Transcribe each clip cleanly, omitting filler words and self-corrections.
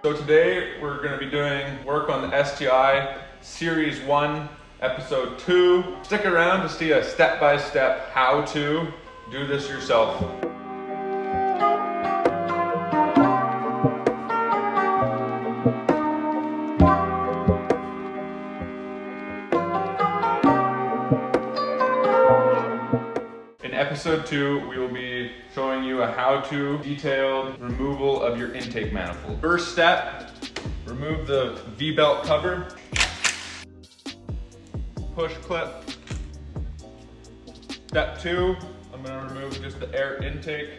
So today we're going to be doing work on the STi Series 1, Episode 2. Stick around to see a step-by-step how to do this yourself. In Episode 2, we will be showing you a how-to detailed removal of your intake manifold. First step, remove the V-belt cover. Push clip. Step 2, I'm going to remove just the air intake.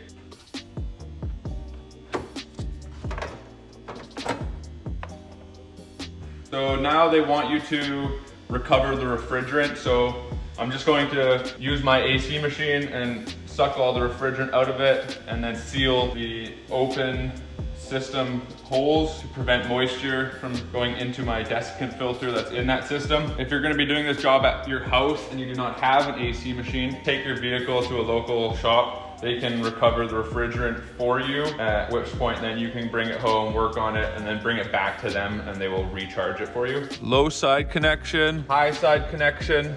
So now they want you to recover the refrigerant. So I'm just going to use my AC machine and suck all the refrigerant out of it and then seal the open system holes to prevent moisture from going into my desiccant filter that's in that system. If you're going to be doing this job at your house and you do not have an AC machine, take your vehicle to a local shop. They can recover the refrigerant for you, at which point then you can bring it home, work on it, and then bring it back to them and they will recharge it for you. Low side connection, high side connection.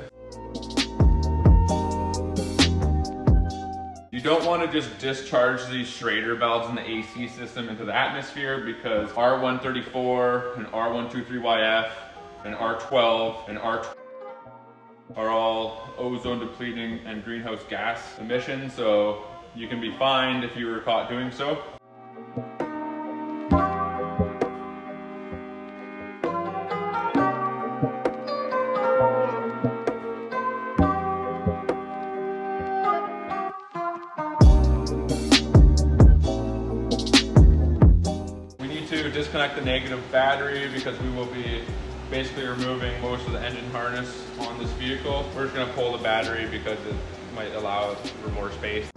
You don't want to just discharge these Schrader valves in the AC system into the atmosphere because R134 and R123YF and R12 and R12 are all ozone depleting and greenhouse gas emissions, so you can be fined if you were caught doing so. Disconnect the negative battery because we will be basically removing most of the engine harness on this vehicle. We're just going to pull the battery because it might allow for more space.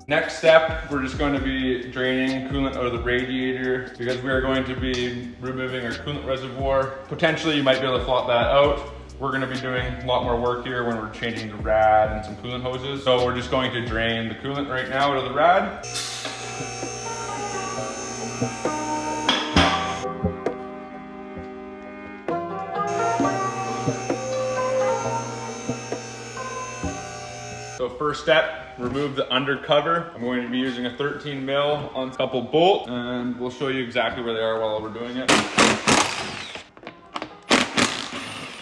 Next step, we're just going to be draining coolant out of the radiator because we are going to be removing our coolant reservoir. Potentially you might be able to flop that out. We're going to be doing a lot more work here when we're changing the rad and some coolant hoses. So we're just going to drain the coolant right now out of the rad. So first step, remove the undercover. I'm going to be using a 13 mil on a couple bolts and we'll show you exactly where they are while we're doing it.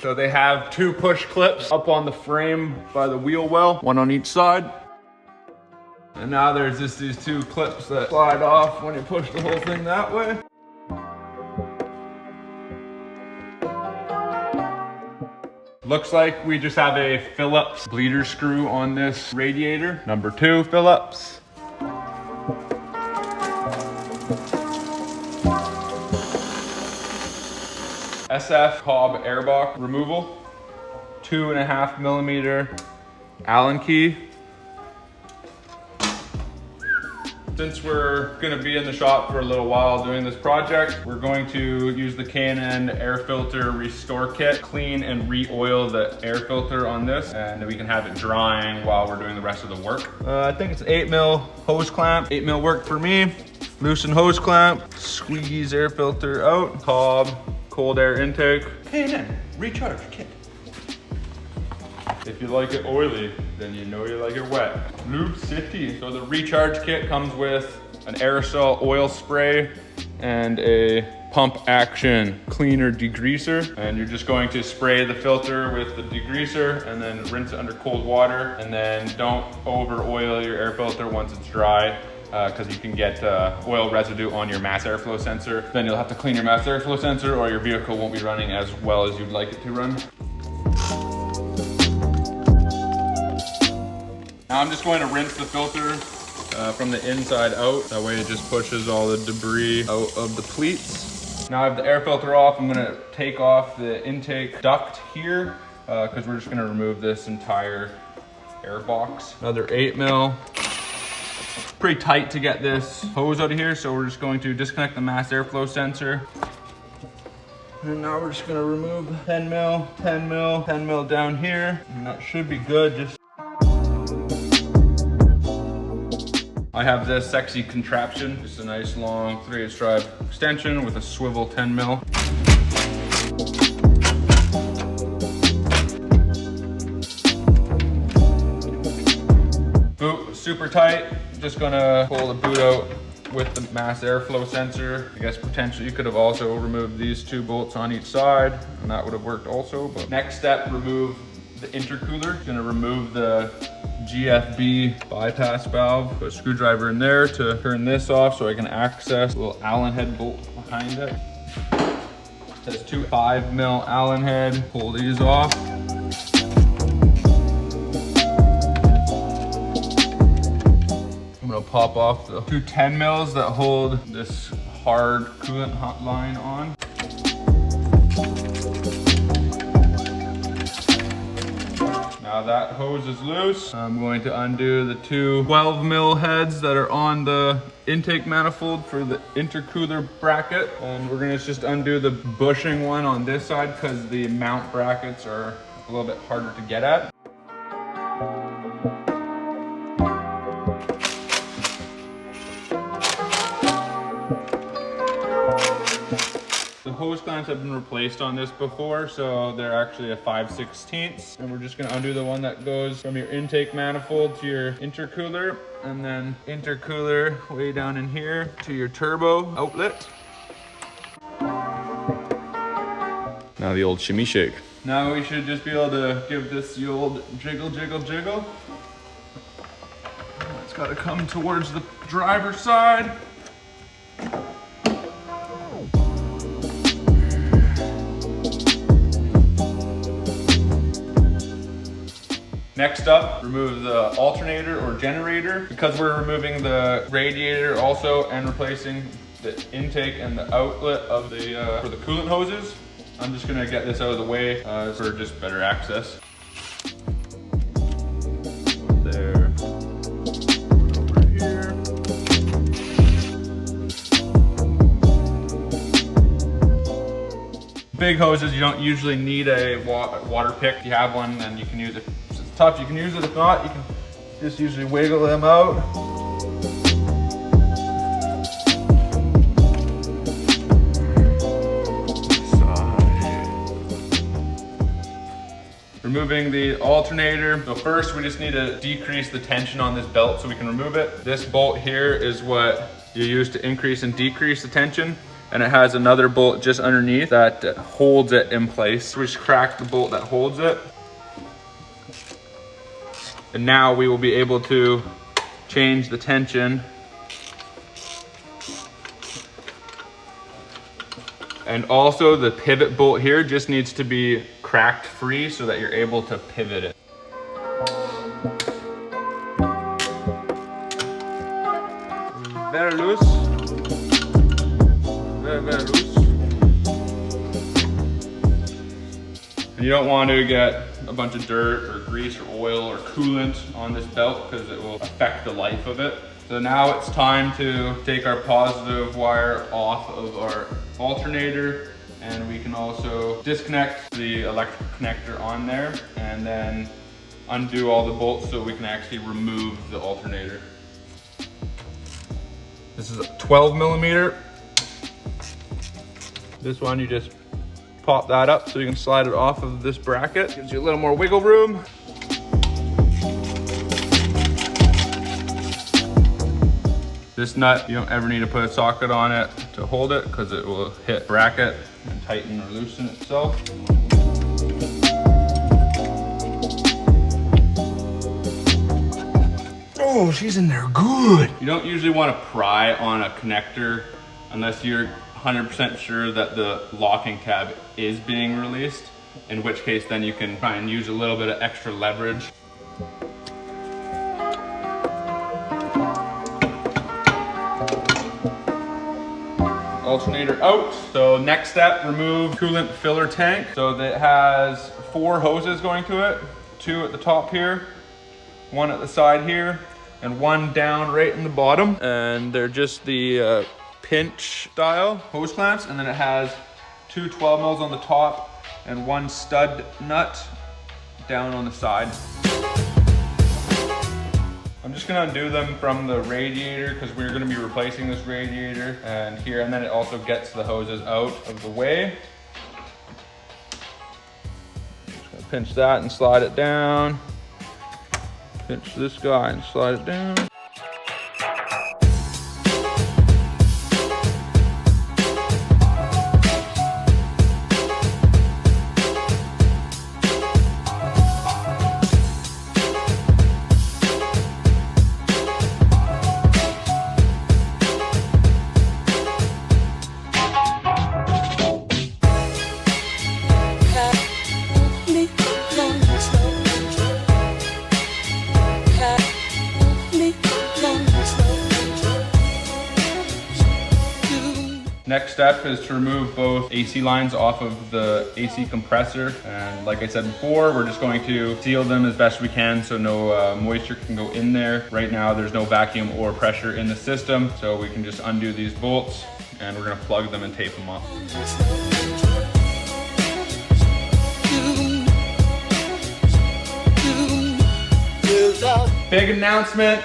So they have two push clips up on the frame by the wheel well, one on each side. And now there's just these two clips that slide off when you push the whole thing that way. Looks like we just have a Phillips bleeder screw on this radiator. Number 2 Phillips. SF Cobb airbox removal. 2.5 millimeter Allen key. Since we're gonna be in the shop for a little while doing this project, we're going to use the K&N air filter restore kit, clean and re-oil the air filter on this, and we can have it drying while we're doing the rest of the work. I think it's 8 mil hose clamp. 8 mil worked for me. Loosen hose clamp, squeeze air filter out, Cobb cold air intake. K&N recharge kit. If you like it oily, then you know you like it wet. Lube City. So the recharge kit comes with an aerosol oil spray and a pump action cleaner degreaser. And you're just going to spray the filter with the degreaser and then rinse it under cold water. And then don't over oil your air filter once it's dry, because you can get oil residue on your mass airflow sensor. Then you'll have to clean your mass airflow sensor or your vehicle won't be running as well as you'd like it to run. Now I'm just going to rinse the filter from the inside out. That way it just pushes all the debris out of the pleats. Now I have the air filter off. I'm gonna take off the intake duct here because we're just gonna remove this entire air box. Another 8 mil. Pretty tight to get this hose out of here, so we're just going to disconnect the mass airflow sensor. And now we're just gonna remove 10 mil, 10 mil, 10 mil down here, and that should be good. Just I have this sexy contraption, just a nice long 3/8 drive extension with a swivel 10 mil. Boot super tight. Just gonna pull the boot out with the mass airflow sensor. I guess potentially you could have also removed these 2 bolts on each side, and that would have worked also. But next step, remove the intercooler. Gonna remove the GFB bypass valve. Put a screwdriver in there to turn this off so I can access the little Allen head bolt behind it. It has 2 5 mil Allen head. Pull these off. I'm gonna pop off the 2 10 mils that hold this hard coolant line on. Now that hose is loose. I'm going to undo the 2 12 mil heads that are on the intake manifold for the intercooler bracket. And we're gonna just undo the bushing one on this side because the mount brackets are a little bit harder to get at. The hose clamps have been replaced on this before, so they're actually a 5/16. And we're just gonna undo the one that goes from your intake manifold to your intercooler, and then intercooler way down in here to your turbo outlet. Now the old shimmy shake. Now we should just be able to give this the old jiggle, jiggle, jiggle. It's gotta come towards the driver's side. Next up, remove the alternator or generator. Because we're removing the radiator also and replacing the intake and the outlet of the for the coolant hoses, I'm just gonna get this out of the way for just better access. There, over here. Big hoses, you don't usually need a water pick. If you have one, then you can use it. If it's tough, you can use it. If not, you can just usually wiggle them out. Removing the alternator. So first we just need to decrease the tension on this belt so we can remove it. This bolt here is what you use to increase and decrease the tension. And it has another bolt just underneath that holds it in place. So we just crack the bolt that holds it. And now we will be able to change the tension. And also the pivot bolt here just needs to be cracked free so that you're able to pivot it. Very loose. Very, very loose. And you don't want to get a bunch of dirt or grease or oil or coolant on this belt because it will affect the life of it. So now it's time to take our positive wire off of our alternator, and we can also disconnect the electrical connector on there and then undo all the bolts so we can actually remove the alternator. This is a 12 millimeter. This one you just pop that up so you can slide it off of this bracket. Gives you a little more wiggle room. This nut, you don't ever need to put a socket on it to hold it because it will hit bracket and tighten or loosen itself. Oh, she's in there good. You don't usually want to pry on a connector unless you're 100% sure that the locking tab is being released, in which case then you can try and use a little bit of extra leverage. alternator out. So next step, remove coolant filler tank. So that has 4 hoses going to it, 2 at the top here, 1 at the side here, and 1 down right in the bottom. And they're just the pinch style hose clamps, and then it has 2 12 mils on the top and 1 stud nut down on the side. I'm just gonna undo them from the radiator because we're gonna be replacing this radiator and here, and then it also gets the hoses out of the way. Just gonna pinch that and slide it down. Pinch this guy and slide it down. Next step is to remove both AC lines off of the AC compressor. And like I said before, we're just going to seal them as best we can so no moisture can go in there. Right now, there's no vacuum or pressure in the system, so we can just undo these bolts and we're gonna plug them and tape them off. Big announcement.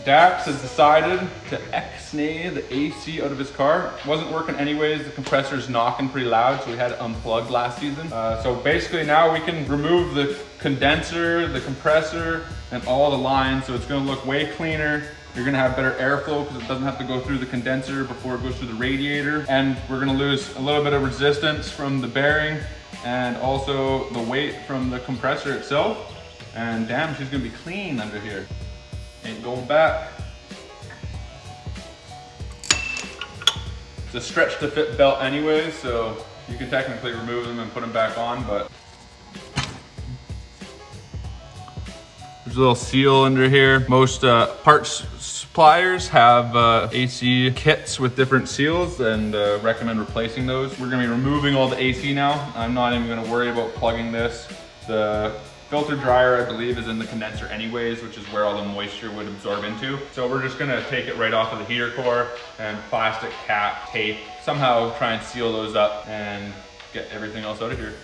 Dax has decided to X-nay the AC out of his car. Wasn't working anyways, the compressor's knocking pretty loud, so we had it unplugged last season. So basically now we can remove the condenser, the compressor, and all the lines, so it's gonna look way cleaner. You're gonna have better airflow because it doesn't have to go through the condenser before it goes through the radiator. And we're gonna lose a little bit of resistance from the bearing and also the weight from the compressor itself. And damn, she's gonna be clean under here. Ain't going back. It's a stretch to fit belt anyways, so you can technically remove them and put them back on, but there's a little seal under here. Most parts suppliers have AC kits with different seals and recommend replacing those. We're gonna be removing all the AC now. I'm not even gonna worry about plugging this. The filter dryer, I believe, is in the condenser anyways, which is where all the moisture would absorb into. So we're just gonna take it right off of the heater core and plastic cap, tape, somehow try and seal those up and get everything else out of here.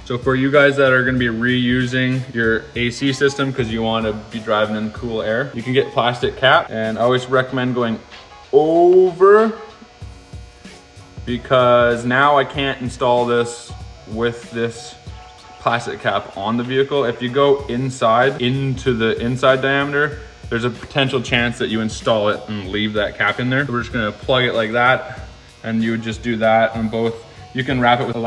So for you guys that are gonna be reusing your AC system because you wanna be driving in cool air, you can get plastic cap, and I always recommend going over because now I can't install this with this plastic cap on the vehicle. If you go inside into the inside diameter, there's a potential chance that you install it and leave that cap in there. So we're just gonna plug it like that, and you would just do that on both. You can wrap it with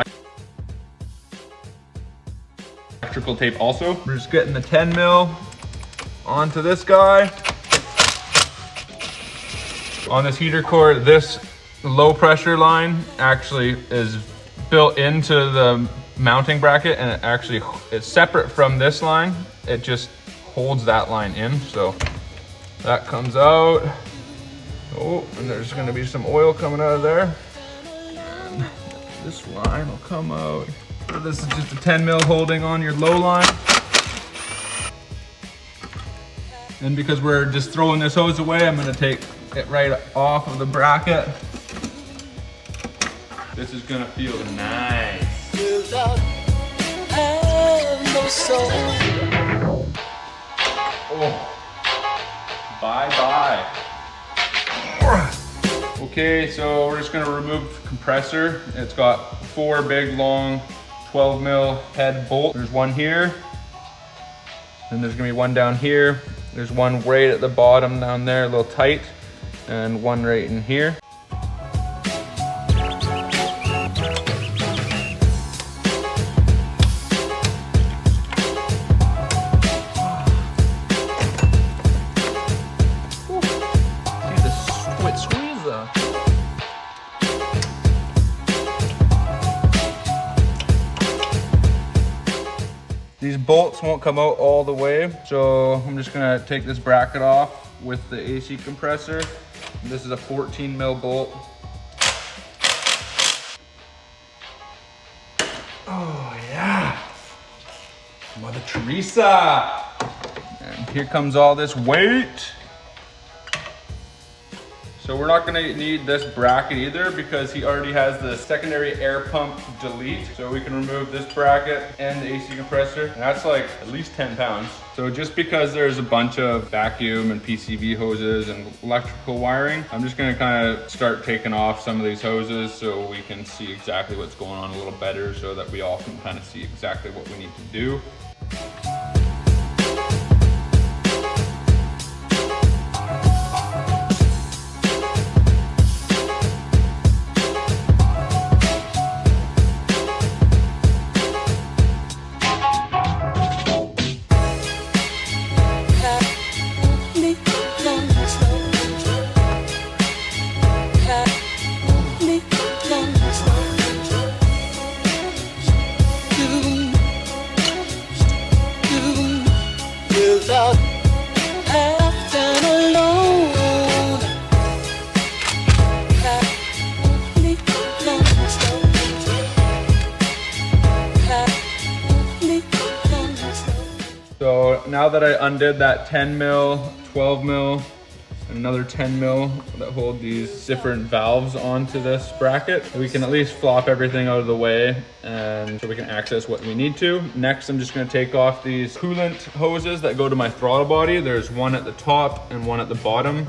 electrical tape also. We're just getting the 10 mil onto this guy. On this heater core, this low pressure line actually is built into the mounting bracket, and it actually is separate from this line. It just holds that line in, so that comes out. Oh, and there's gonna be some oil coming out of there, and this line will come out. So this is just a 10 mil holding on your low line, and because we're just throwing this hose away, I'm gonna take it right off of the bracket. This is gonna feel nice. Oh, bye-bye. Okay, so we're just gonna remove the compressor. It's got 4 big, long 12 mil head bolts. There's one here, and there's gonna be one down here. There's one right at the bottom down there, a little tight, and one right in here. These bolts won't come out all the way, so I'm just gonna take this bracket off with the AC compressor This is a 14 mil bolt. Oh yeah, Mother Teresa. And here comes all this weight. So we're not gonna need this bracket either because he already has the secondary air pump delete. So we can remove this bracket and the AC compressor. And that's like at least 10 pounds. So just because there's a bunch of vacuum and PCV hoses and electrical wiring, I'm just gonna kind of start taking off some of these hoses so we can see exactly what's going on a little better so that we all can kind of see exactly what we need to do. So now that I undid that 10 mil, 12 mil, and another 10 mil that hold these different valves onto this bracket, we can at least flop everything out of the way and so we can access what we need to. Next, I'm just gonna take off these coolant hoses that go to my throttle body. There's one at the top and one at the bottom.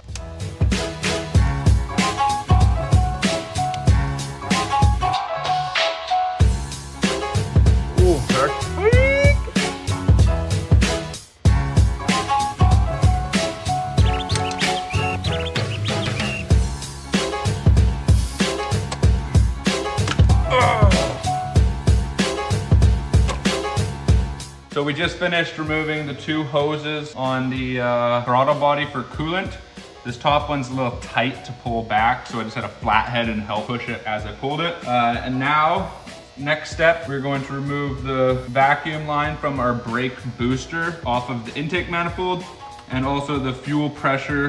So we just finished removing the two hoses on the throttle body for coolant. This top one's a little tight to pull back, so I just had a flat head and help push it as I pulled it. And now, next step, we're going to remove the vacuum line from our brake booster off of the intake manifold, and also the fuel pressure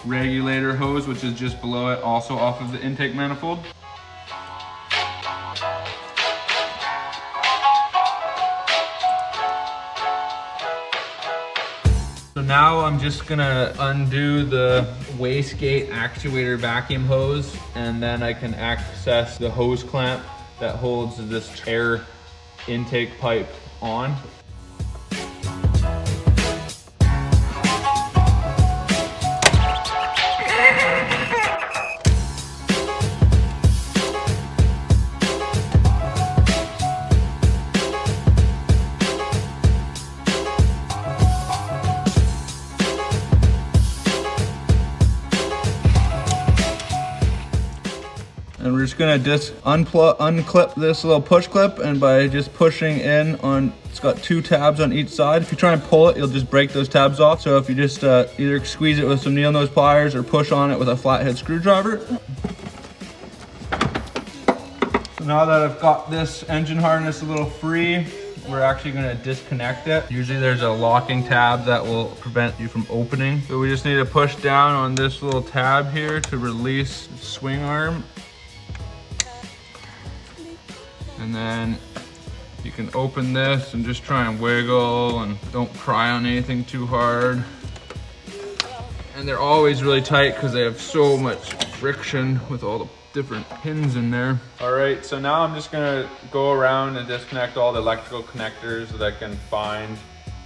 regulator hose, which is just below it, also off of the intake manifold. So now I'm just gonna undo the wastegate actuator vacuum hose, and then I can access the hose clamp that holds this air intake pipe on. And we're just gonna unclip this little push clip, and by just pushing in on, it's got two tabs on each side. If you try and pull it, you'll just break those tabs off. So if you just either squeeze it with some needle nose pliers or push on it with a flathead screwdriver. So now that I've got this engine harness a little free, we're actually gonna disconnect it. Usually there's a locking tab that will prevent you from opening. So we just need to push down on this little tab here to release the swing arm. And then you can open this and just try and wiggle and don't pry on anything too hard. And they're always really tight because they have so much friction with all the different pins in there. All right, so now I'm just gonna go around and disconnect all the electrical connectors that I can find,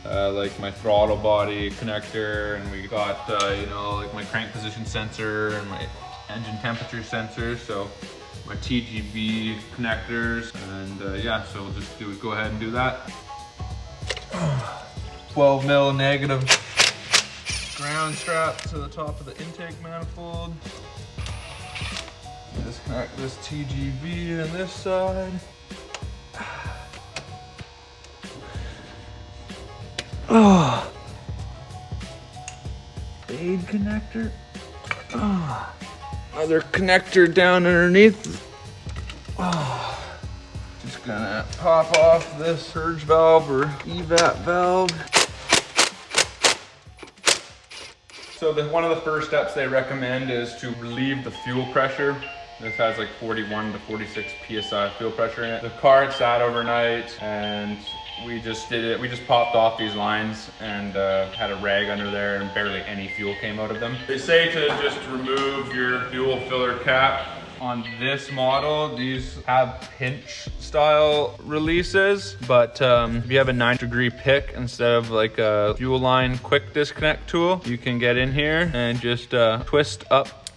like my throttle body connector, and we got, you know, like my crank position sensor and my engine temperature sensor. So my TGV connectors, and yeah, so we'll just go ahead and do that. 12 mil negative ground strap to the top of the intake manifold. Disconnect this TGV on this side. Oh, fade connector. Oh. Other connector down underneath. Oh. Just gonna pop off this purge valve or evap valve. So one of the first steps they recommend is to relieve the fuel pressure. This has like 41 to 46 PSI fuel pressure in it. The car had sat overnight and we just did it. We just popped off these lines and had a rag under there and barely any fuel came out of them. They say to just remove your fuel filler cap. On this model, these have pinch style releases, but if you have a 9-degree pick instead of like a fuel line quick disconnect tool, you can get in here and just twist up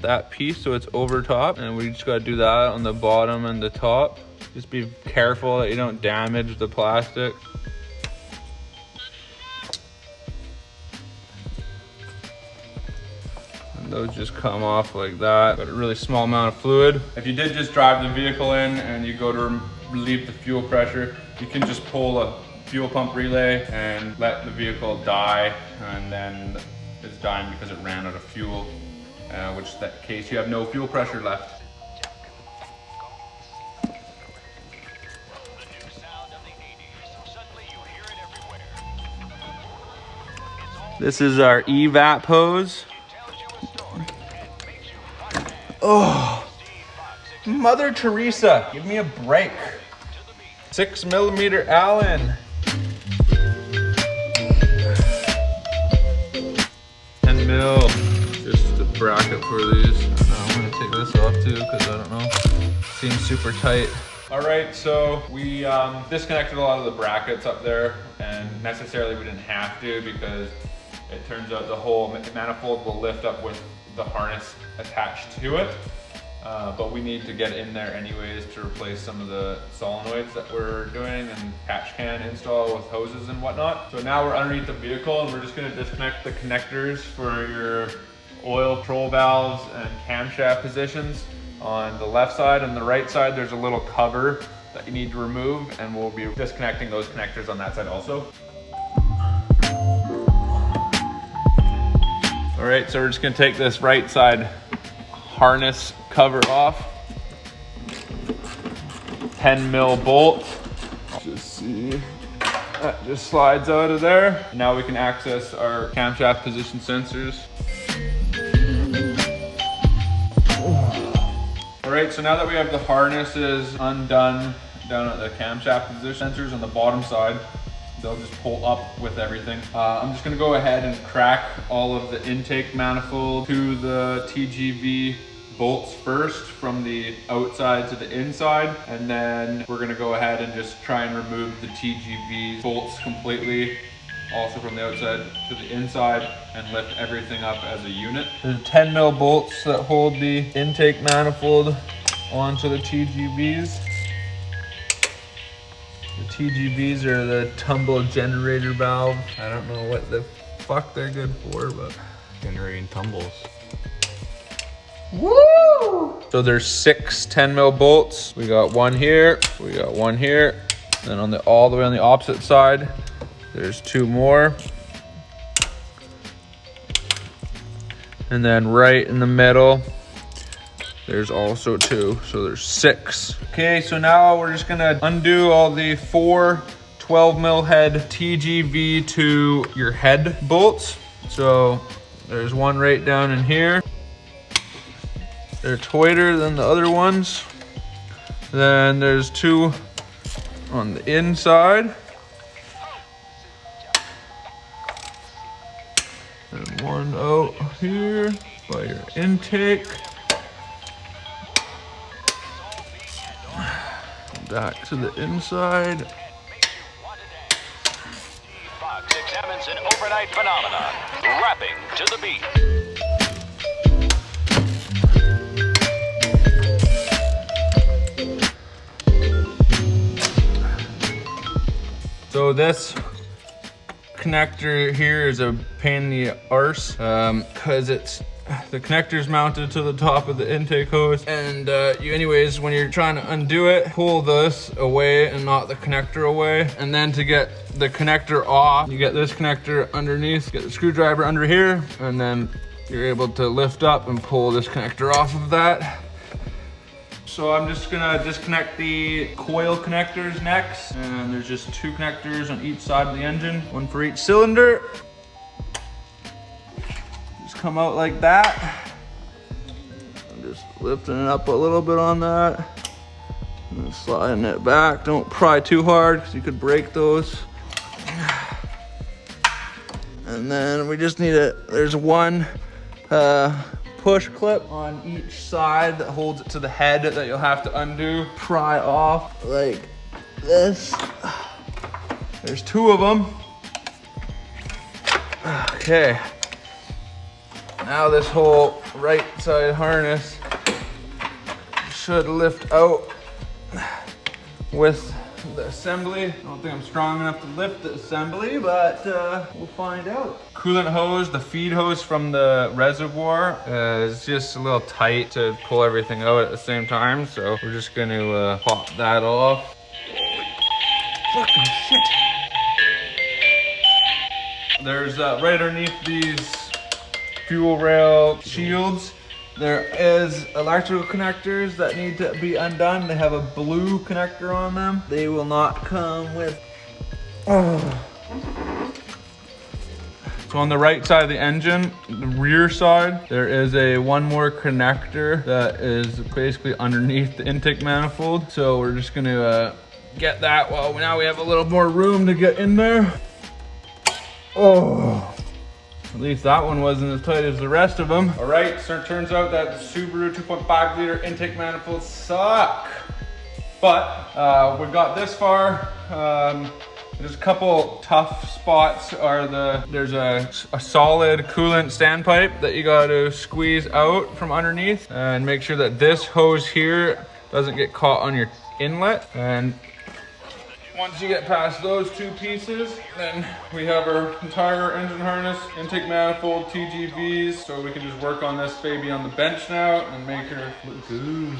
that piece so it's over top, and we just got to do that on the bottom and the top. Just be careful that you don't damage the plastic. And those just come off like that. Got a really small amount of fluid. If you did just drive the vehicle in and you go to relieve the fuel pressure, you can just pull a fuel pump relay and let the vehicle die, and then it's dying because it ran out of fuel. Which in that case you have no fuel pressure left. This is our evap hose. Oh, Mother Teresa, give me a break. 6mm Allen. 10 mil. Just the bracket for these. I'm gonna take this off too because I don't know. Seems super tight. All right, so we disconnected a lot of the brackets up there, and necessarily we didn't have to because it turns out the whole manifold will lift up with the harness attached to it. But we need to get in there anyways to replace some of the solenoids that we're doing and catch can install with hoses and whatnot. So now we're underneath the vehicle and we're just gonna disconnect the connectors for your oil control valves and camshaft positions on the left side. And the right side, there's a little cover that you need to remove, and we'll be disconnecting those connectors on that side also. All right, so we're just gonna take this right side harness cover off. 10 mil bolt. Just see, that just slides out of there. Now we can access our camshaft position sensors. All right, so now that we have the harnesses undone down at the camshaft position sensors on the bottom side, they'll just pull up with everything. I'm just gonna go ahead and crack all of the intake manifold to the TGV bolts first from the outside to the inside, and then we're gonna go ahead and just try and remove the TGV bolts completely, also from the outside to the inside, and lift everything up as a unit. There's 10 mil bolts that hold the intake manifold onto the TGVs. The TGVs are the tumble generator valve. I don't know what the fuck they're good for, but Generating tumbles. woo! So there's 6 10 mil bolts. We got one here, we got one here, and on all the way on the opposite side, there's 2 more. And then right in the middle, there's also 2, so there's 6. Okay, so now we're just gonna undo all the 4 12 mil head TGV to your head bolts. So there's one right down in here. They're tighter than the other ones. Then there's 2 on the inside. And one out here by your intake. Back to the inside. Fox examines an overnight phenomenon, rapping to the beat. So this connector here is a pain in the arse because the connector's mounted to the top of the intake hose, and anyways, when you're trying to undo it, pull this away and not the connector away. And then to get the connector off, you get this connector underneath, get the screwdriver under here, and then you're able to lift up and pull this connector off of that. So I'm just gonna disconnect the coil connectors next, and there's just 2 connectors on each side of the engine, one for each cylinder. come out like that. I'm just lifting it up a little bit on that. And sliding it back. Don't pry too hard because you could break those. And then we just need there's one push clip on each side that holds it to the head that you'll have to undo, pry off like this. There's two of them. Okay. Now this whole right side harness should lift out with the assembly. I don't think I'm strong enough to lift the assembly, but we'll find out. Coolant hose, the feed hose from the reservoir is just a little tight to pull everything out at the same time. So we're just gonna pop that off. Fucking shit. There's right underneath these fuel rail shields, there is electrical connectors that need to be undone. They have a blue connector on them. They will not come with. So on the right side of the engine, the rear side, there is one more connector that is basically underneath the intake manifold. So we're just gonna get that. Well, now we have a little more room to get in there. Oh. At least that one wasn't as tight as the rest of them. All right, so it turns out that the Subaru 2.5 liter intake manifolds suck. But we got this far. There's a couple tough spots. There's a solid coolant standpipe that you got to squeeze out from underneath and make sure that this hose here doesn't get caught on your inlet. And once you get past those two pieces, then we have our entire engine harness, intake manifold, TGVs, so we can just work on this baby on the bench now and make her look good.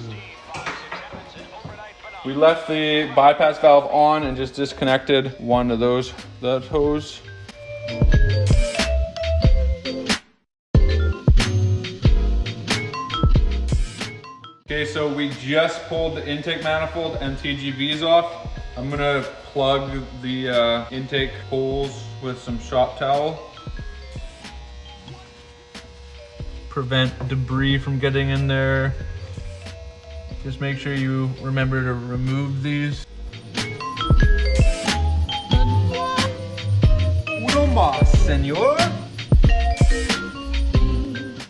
We left the bypass valve on and just disconnected one of that hose. Okay, so we just pulled the intake manifold and TGVs off. I'm gonna plug the intake holes with some shop towel. Prevent debris from getting in there. Just make sure you remember to remove these. Wilma, senor.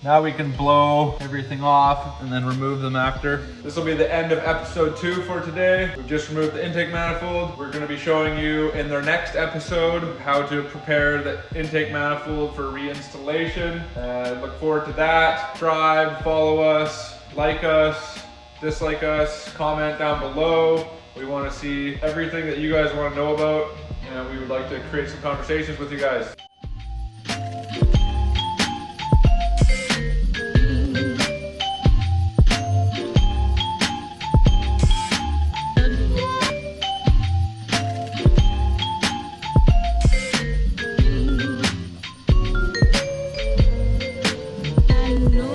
Now we can blow everything off and then remove them after. This will be the end of episode 2 for today. We've just removed the intake manifold. We're gonna be showing you in their next episode how to prepare the intake manifold for reinstallation. Look forward to that. Subscribe, follow us, like us, dislike us, comment down below. We wanna see everything that you guys wanna know about, and we would like to create some conversations with you guys. I know